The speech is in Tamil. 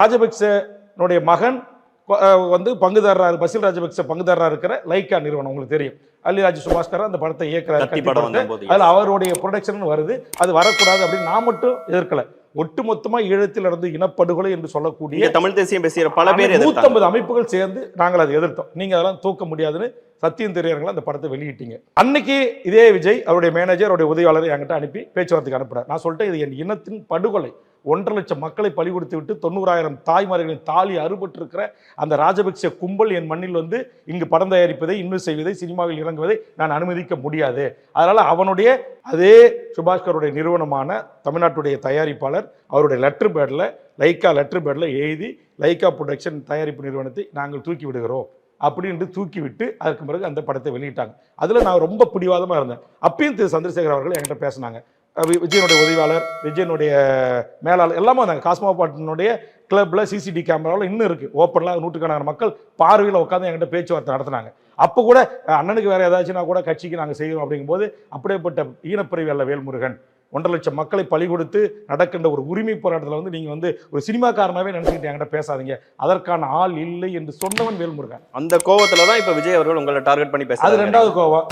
ராஜபக்சனுடைய மகன் வந்து பங்குதாரராக பசில் ராஜபக்ச பங்குதாரராக இருக்கிற லைக்கா நிறுவனம் உங்களுக்கு தெரியும். அல்லிராஜ் சுபாஸ்கர் அந்த படத்தை இயக்குறாரு. அதுல அவருடைய ப்ரொடக்ஷன் வருது. அது வரக்கூடாது அப்படின்னு நான் மட்டும் எதிர்க்கல. ஒட்டுமொத்தமா ஈழத்தில் இருந்து இனப்படுகொலை என்று சொல்லக்கூடிய தமிழ் தேசியம் பேசுகிற பல பேர் 150 அமைப்புகள் சேர்ந்து நாங்கள் அதை எதிர்த்தோம். நீங்க அதெல்லாம் தூக்க முடியாதுன்னு சத்தியம் தெரியவர்கள் அந்த படத்தை வெளியிட்டீங்க. அன்னைக்கு இதே விஜய் அவருடைய மேனேஜர் அவருடைய உதவியாளரை என்கிட்ட அனுப்பி பேச்சுவார்த்தைக்கு அனுப்புறாரு. நான் சொல்லிட்டேன், இது என் இனத்தின் படுகொலை. 1.5 லட்சம் மக்களை பலி கொடுத்து விட்டு 90,000 தாய்மார்களின் தாலி அறுபட்டிருக்கிற அந்த ராஜபக்ச கும்பல் என் மண்ணில் வந்து இங்கு படம் தயாரிப்பதை, இன்னும் செய்வதை, சினிமாவில் இறங்குவதை நான் அனுமதிக்க முடியாது. அதனால அவனுடைய அதே சுபாஷ்கருடைய நிறுவனமான தமிழ்நாட்டுடைய தயாரிப்பாளர் அவருடைய லெட்டர் பேட்ல லைக்கா லெட்டர் பேட்ல எழுதி லைக்கா ப்ரொடக்ஷன் தயாரிப்பு நிறுவனத்தை நாங்கள் தூக்கி விடுகிறோம் அப்படின்ட்டு தூக்கி விட்டு அதற்கு பிறகு அந்த படத்தை வெளியிட்டாங்க. அதில் நான் ரொம்ப பிடிவாதமாக இருந்தேன். அப்பயும் திரு சந்திரசேகர் அவர்கள் என்கிட்ட பேசினாங்க. விஜயனுடைய உதவியாளர், விஜயனுடைய மேலாளர் எல்லாமே வந்தாங்க. காஸ்மோபாலிட்டனுடைய கிளப்ல சிசிடி கேமராவில் இன்னும் இருக்கு ஓப்பன்லாம். நூற்றுக்கணக்கான மக்கள் பார்வையில் உட்காந்து என்கிட்ட பேச்சுவார்த்தை நடத்தினாங்க. அப்போ கூட அண்ணனுக்கு வேற ஏதாச்சும்னா கூட கட்சிக்கு நாங்கள் செய்கிறோம் அப்படிங்கும்போது அப்படியேப்பட்ட ஈனப்பிரிவு அல்ல வேல்முருகன். 1.5 லட்சம் மக்களை பலி கொடுத்து நடக்கின்ற ஒரு உரிமை போராட்டத்தில் வந்து நீங்க வந்து ஒரு சினிமாக்காரனாவே நினைச்சுக்கிட்டு என்கிட்ட பேசாதீங்க, அதற்கான ஆள் இல்லை என்று சொன்னவன் வேல்முருகன். அந்த கோவத்துல தான் இப்ப விஜய் அவர்கள் உங்களை டார்கெட் பண்ணி பேசுறாரு. அது 2வது கோவம்.